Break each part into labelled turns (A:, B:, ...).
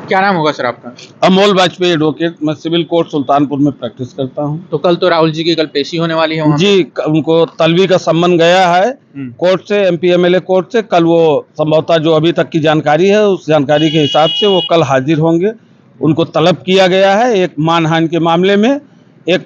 A: क्या नाम होगा सर आपका?
B: अमोल वाजपेयी एडवोकेट। मैं सिविल कोर्ट सुल्तानपुर में प्रैक्टिस करता हूँ।
A: तो कल तो राहुल जी की कल पेशी होने वाली है वहाँ पे?
B: जी, उनको तलबी का सम्मन गया है कोर्ट से, एमपी एमएलए कोर्ट से। कल वो संभवतः जो अभी तक की जानकारी है उस जानकारी के हिसाब से वो कल हाजिर होंगे। उनको तलब किया गया है एक मानहानि के मामले में। एक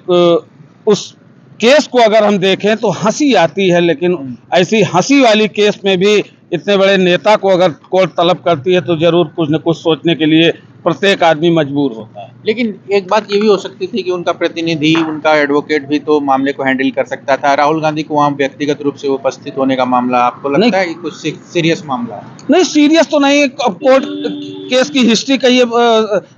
B: उस केस को अगर हम देखें तो हंसी आती है, लेकिन ऐसी हंसी वाली केस में भी इतने बड़े नेता को अगर कोर्ट तलब करती है तो जरूर कुछ न कुछ सोचने के लिए प्रत्येक आदमी मजबूर होता है।
A: लेकिन एक बात ये भी हो सकती थी कि उनका प्रतिनिधि, उनका एडवोकेट भी तो मामले को हैंडल कर सकता था। राहुल गांधी को वहाँ व्यक्तिगत रूप से उपस्थित होने का मामला आपको लगता है कि कुछ सीरियस मामला है?
B: नहीं, सीरियस तो नहीं। कोर्ट केस की हिस्ट्री कहिए,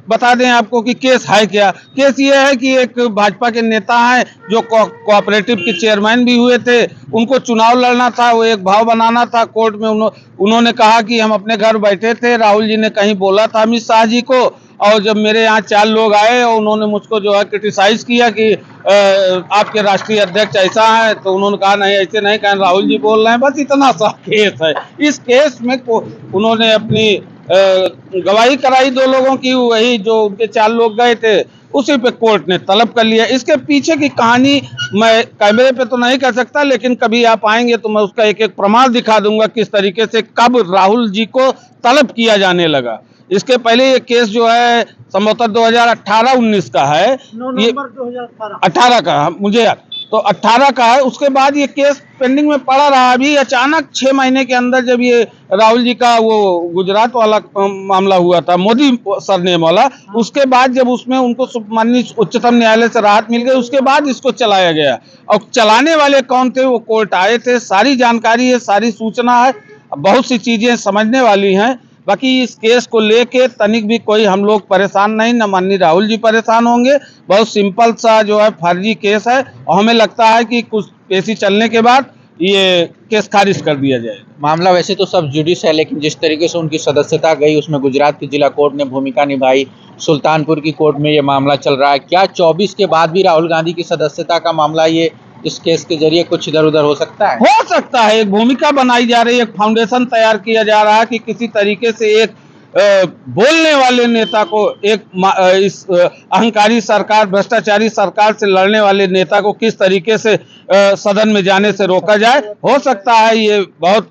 B: बता दें आपको कि केस है क्या। केस ये है कि एक भाजपा के नेता हैं जो कोऑपरेटिव के चेयरमैन भी हुए थे। उनको चुनाव लड़ना था, वो एक भाव बनाना था। कोर्ट में उन्होंने कहा कि हम अपने घर बैठे थे, राहुल जी ने कहीं बोला था अमित शाह जी को, और जब मेरे यहाँ 4 लोग आए और उन्होंने मुझको जो है क्रिटिसाइज किया कि आपके राष्ट्रीय अध्यक्ष ऐसा है, तो उन्होंने कहा नहीं ऐसे नहीं, कहें राहुल जी बोल रहे हैं। बस इतना सा केस है। इस केस में उन्होंने अपनी गवाही कराई 2 लोगों की, वही जो उनके 4 लोग गए थे, उसी पे कोर्ट ने तलब कर लिया। इसके पीछे की कहानी मैं कैमरे पे तो नहीं कर सकता, लेकिन कभी आप आएंगे तो मैं उसका एक एक प्रमाण दिखा दूंगा किस तरीके से कब राहुल जी को तलब किया जाने लगा। इसके पहले ये केस जो है संभवतः 2018-19 का है, ये 2018 का मुझे याद, तो 18 का है। उसके बाद ये केस पेंडिंग में पड़ा रहा। अभी अचानक 6 महीने के अंदर जब ये राहुल जी का वो गुजरात वाला मामला हुआ था, मोदी सरनेम वाला, उसके बाद जब उसमें उनको माननीय उच्चतम न्यायालय से राहत मिल गई, उसके बाद इसको चलाया गया। और चलाने वाले कौन थे, वो कोर्ट आए थे। सारी जानकारी है, सारी सूचना है, बहुत सी चीजें समझने वाली हैं। बाकी इस केस को लेके तनिक भी कोई हम लोग परेशान नहीं, न माननीय राहुल जी परेशान होंगे। बहुत सिंपल सा जो है फर्जी केस है, और हमें लगता है कि कुछ पेशी चलने के बाद ये केस खारिज कर दिया जाएगा।
A: मामला वैसे तो सब जुडिस है, लेकिन जिस तरीके से उनकी सदस्यता गई उसमें गुजरात की जिला कोर्ट ने भूमिका निभाई, सुल्तानपुर की कोर्ट में ये मामला चल रहा है। क्या 24 के बाद भी राहुल गांधी की सदस्यता का मामला ये इस केस के जरिए कुछ इधर उधर हो सकता है?
B: हो सकता है। एक भूमिका बनाई जा रही है, एक फाउंडेशन तैयार किया जा रहा है कि किसी तरीके से एक बोलने वाले नेता को, इस अहंकारी सरकार, भ्रष्टाचारी सरकार से लड़ने वाले नेता को किस तरीके से सदन में जाने से रोका जाए। हो सकता है ये बहुत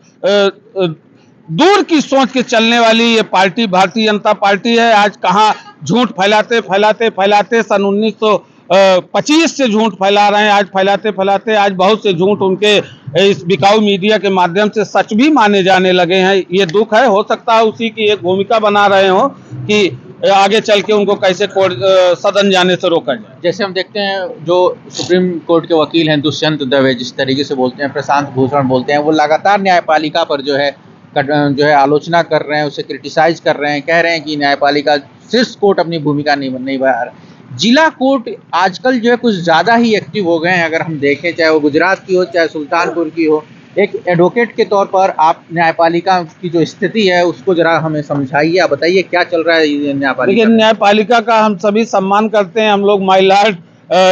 B: दूर की सोच के चलने वाली ये पार्टी भारतीय जनता पार्टी है। आज कहाँ झूठ फैलाते फैलाते फैलाते सन 1925 से झूठ फैला रहे हैं। आज फैलाते फैलाते आज बहुत से झूठ उनके इस बिकाऊ मीडिया के माध्यम से सच भी माने जाने लगे हैं। ये दुख है। हो सकता है उसी की एक भूमिका बना रहे हो कि आगे चल के उनको कैसे कोर्ट सदन जाने से रोका जाए।
A: जैसे हम देखते हैं जो सुप्रीम कोर्ट के वकील हैं दुष्यंत दवे, जिस तरीके से बोलते हैं, प्रशांत भूषण बोलते हैं, वो लगातार न्यायपालिका पर जो है आलोचना कर रहे हैं, उसे क्रिटिसाइज कर रहे हैं, कह रहे हैं कि न्यायपालिका शीर्ष कोर्ट अपनी भूमिका नहीं निभा रहा। जिला कोर्ट आजकल जो है कुछ ज़्यादा ही एक्टिव हो गए हैं। अगर हम देखें, चाहे वो गुजरात की हो चाहे सुल्तानपुर की हो, एक एडवोकेट के तौर पर आप न्यायपालिका की जो स्थिति है उसको जरा हमें समझाइए। आप बताइए क्या चल रहा है न्यायपालिका?
B: देखिए, न्यायपालिका का हम सभी सम्मान करते हैं। हम लोग माय लॉर्ड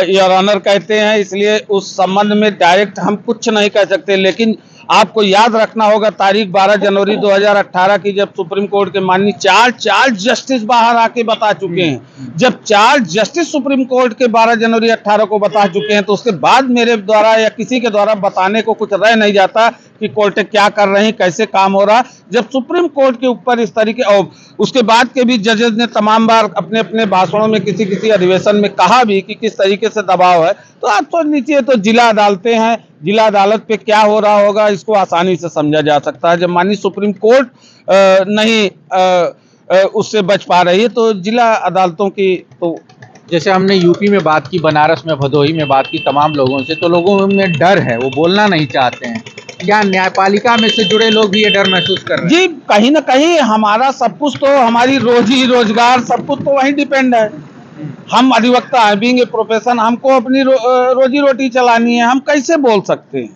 B: योर ऑनर कहते हैं, इसलिए उस संबंध में डायरेक्ट हम कुछ नहीं कह सकते। लेकिन आपको याद रखना होगा तारीख 12 जनवरी 2018 की, जब सुप्रीम कोर्ट के माननीय चार जस्टिस बाहर आके बता चुके हैं। जब 4 जस्टिस सुप्रीम कोर्ट के 12 जनवरी 18 को बता चुके हैं, तो उसके बाद मेरे द्वारा या किसी के द्वारा बताने को कुछ रह नहीं जाता कि कोर्टें क्या कर रही, कैसे काम हो रहा। जब सुप्रीम कोर्ट के ऊपर इस तरीके, और उसके बाद के भी जजेस ने तमाम बार अपने अपने भाषणों में किसी अधिवेशन में कहा भी कि किस तरीके से दबाव है, तो आप सोच लीजिए तो जिला अदालतें हैं, जिला अदालत पे क्या हो रहा होगा इसको आसानी से समझा जा सकता है। जब माननीय सुप्रीम कोर्ट नहीं उससे बच पा रही है तो जिला अदालतों की, तो
A: जैसे हमने यूपी में बात की, बनारस में, भदोही में बात की तमाम लोगों से, तो लोगों में डर है, वो बोलना नहीं चाहते हैं। क्या न्यायपालिका में से जुड़े लोग भी ये डर महसूस कर रहे हैं?
B: जी, कहीं ना कहीं हमारा सब कुछ तो, हमारी रोजी रोजगार सब कुछ तो वहीं डिपेंड है। हम अधिवक्ता हैं, बीइंग ए प्रोफेशन, हमको अपनी रोजी रोटी चलानी है, हम कैसे बोल सकते हैं?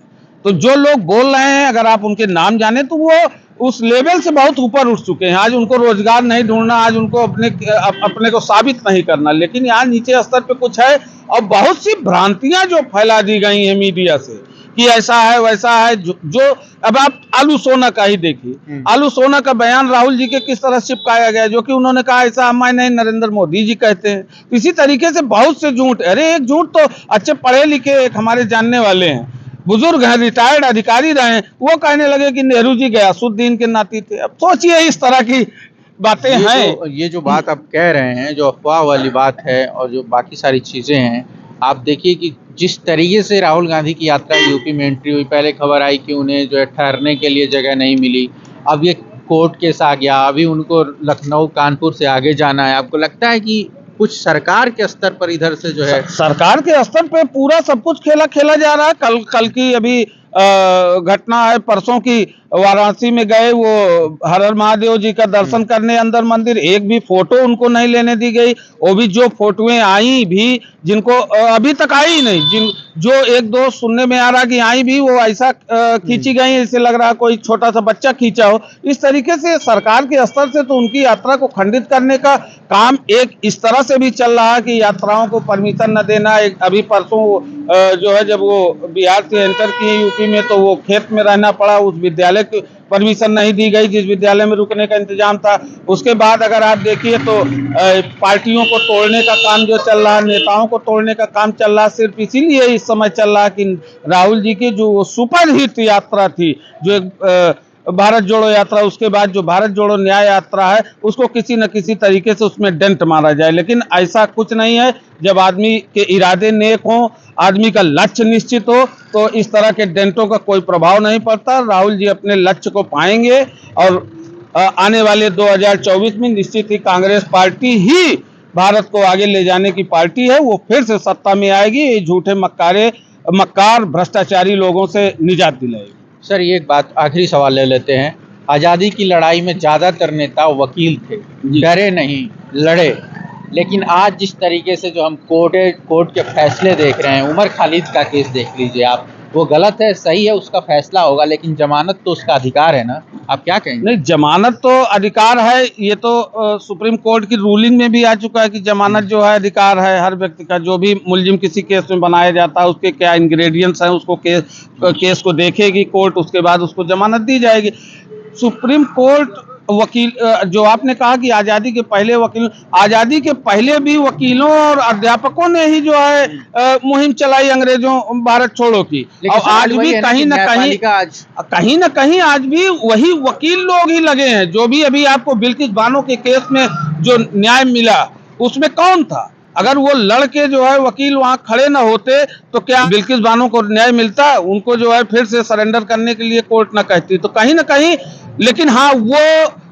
B: तो जो लोग बोल रहे हैं, अगर आप उनके नाम जाने तो वो उस लेवल से बहुत ऊपर उठ चुके हैं। आज उनको रोजगार नहीं ढूंढना, आज उनको अपने को साबित नहीं करना। लेकिन यहाँ नीचे स्तर पे कुछ है, और बहुत सी भ्रांतियां जो फैला दी गई हैं मीडिया से कि ऐसा है वैसा है। जो अब आप आलू सोना का ही देखिए, आलू सोना का बयान राहुल जी के किस तरह चिपकाया गया, जो कि उन्होंने कहा ऐसा हमारे नहीं, नरेंद्र मोदी जी कहते हैं। इसी तरीके से बहुत से झूठ, अरे एक झूठ तो अच्छे पढ़े लिखे एक हमारे जानने वाले हैं, बुजुर्ग हैं, रिटायर्ड अधिकारी रहे, वो कहने लगे कि नेहरू जी गयासुद्दीन के नाती थे। अब सोचिए इस तरह की बातें हैं।
A: ये जो बात आप कह रहे हैं, जो अफवाह वाली बात है और जो बाकी सारी चीजें हैं, आप देखिए कि जिस तरीके से राहुल गांधी की यात्रा यूपी में एंट्री हुई, पहले खबर आई कि उन्हें जो है ठहरने के लिए जगह नहीं मिली, अब ये कोर्ट केस आ गया, अभी उनको लखनऊ कानपुर से आगे जाना है। आपको लगता है कि कुछ सरकार के स्तर पर इधर से जो है
B: सरकार के स्तर पे पूरा सब कुछ खेला जा रहा है। कल की अभी घटना है, परसों की वाराणसी में गए वो हर हर महादेव जी का दर्शन करने अंदर मंदिर, एक भी फोटो उनको नहीं लेने दी गई। वो भी जो फोटोएं आई भी, जिनको अभी तक आई नहीं, जो एक दो सुनने में आ रहा कि आई भी, वो ऐसा खींची गई ऐसे लग रहा कोई छोटा सा बच्चा खींचा हो। इस तरीके से सरकार के स्तर से तो उनकी यात्रा को खंडित करने का काम एक इस तरह से भी चल रहा है कि यात्राओं को परमिशन न देना। अभी परसों जो है जब वो बिहार से एंटर किए यूपी में, तो वो खेत में रहना पड़ा, उस विद्यालय की परमिशन नहीं दी गई जिस विद्यालय में रुकने का इंतजाम था। उसके बाद अगर आप देखिए तो पार्टियों को तोड़ने का काम जो चल रहा है, नेताओं को तोड़ने का काम चल रहा है, सिर्फ इसीलिए इस समय चल रहा है कि राहुल जी की जो सुपरहिट यात्रा थी, जो एक भारत जोड़ो यात्रा, उसके बाद जो भारत जोड़ो न्याय यात्रा है, उसको किसी न किसी तरीके से उसमें डेंट मारा जाए। लेकिन ऐसा कुछ नहीं है। जब आदमी के इरादे नेक हों, आदमी का लक्ष्य निश्चित हो, तो इस तरह के डेंटों का कोई प्रभाव नहीं पड़ता। राहुल जी अपने लक्ष्य को पाएंगे और आने वाले 2024 में निश्चित ही कांग्रेस पार्टी ही भारत को आगे ले जाने की पार्टी है। वो फिर से सत्ता में आएगी, ये झूठे मक्कार भ्रष्टाचारी लोगों से निजात दिलाएगी।
A: सर, ये एक बात, आखिरी सवाल ले लेते हैं। आज़ादी की लड़ाई में ज़्यादातर नेता वकील थे, डरे नहीं, लड़े। लेकिन आज जिस तरीके से जो हम कोर्ट के फैसले देख रहे हैं, उमर खालिद का केस देख लीजिए आप, वो गलत है, सही है, उसका फैसला होगा, लेकिन जमानत तो उसका अधिकार है ना। आप क्या कहेंगे?
B: नहीं, जमानत तो अधिकार है, ये तो सुप्रीम कोर्ट की रूलिंग में भी आ चुका है कि जमानत जो है अधिकार है हर व्यक्ति का। जो भी मुलजिम किसी केस में बनाया जाता है, उसके क्या इंग्रेडिएंट्स हैं, उसको केस को देखेगी कोर्ट, उसके बाद उसको जमानत दी जाएगी। सुप्रीम कोर्ट वकील, जो आपने कहा कि आज़ादी के पहले आज़ादी के पहले भी वकीलों और अध्यापकों ने ही जो है मुहिम चलाई अंग्रेजों भारत छोड़ो की। और आज भी कहीं न कहीं आज भी वही वकील लोग ही लगे हैं। जो भी अभी आपको बिल्किस बानो के केस में जो न्याय मिला, उसमें कौन था? अगर वो लड़के जो है वकील वहां खड़े ना होते तो क्या बिल्किस बानो को न्याय मिलता? उनको जो है फिर से सरेंडर करने के लिए कोर्ट ना कहती। तो कहीं ना कहीं, लेकिन हाँ, वो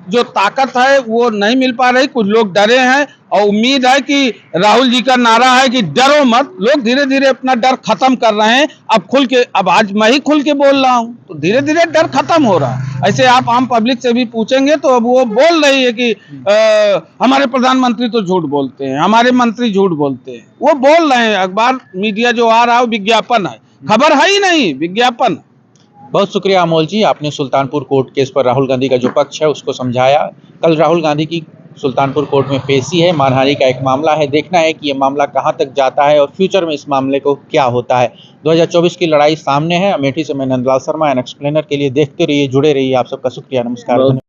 B: जो ताकत है वो नहीं मिल पा रही। कुछ लोग डरे हैं और उम्मीद है कि राहुल जी का नारा है कि डरो मत, लोग धीरे धीरे अपना डर खत्म कर रहे हैं। अब खुल के, अब आज मैं ही खुल के बोल रहा हूं, तो धीरे धीरे डर खत्म हो रहा है। ऐसे आप आम पब्लिक से भी पूछेंगे तो अब वो बोल रही है कि हमारे प्रधानमंत्री तो झूठ बोलते हैं, हमारे मंत्री झूठ बोलते हैं। वो बोल रहे हैं, अखबार मीडिया जो आ रहा है विज्ञापन है, खबर है ही नहीं, विज्ञापन।
A: बहुत शुक्रिया अमोल जी, आपने सुल्तानपुर कोर्ट केस पर राहुल गांधी का जो पक्ष है उसको समझाया। कल राहुल गांधी की सुल्तानपुर कोर्ट में पेशी है, मानहानि का एक मामला है। देखना है कि ये मामला कहां तक जाता है और फ्यूचर में इस मामले को क्या होता है। 2024 की लड़ाई सामने है। अमेठी से मैं नंदलाल शर्मा, एन एक्सप्लेनर के लिए देखते रहिए, जुड़े रहिए। आप सबका शुक्रिया, नमस्कार।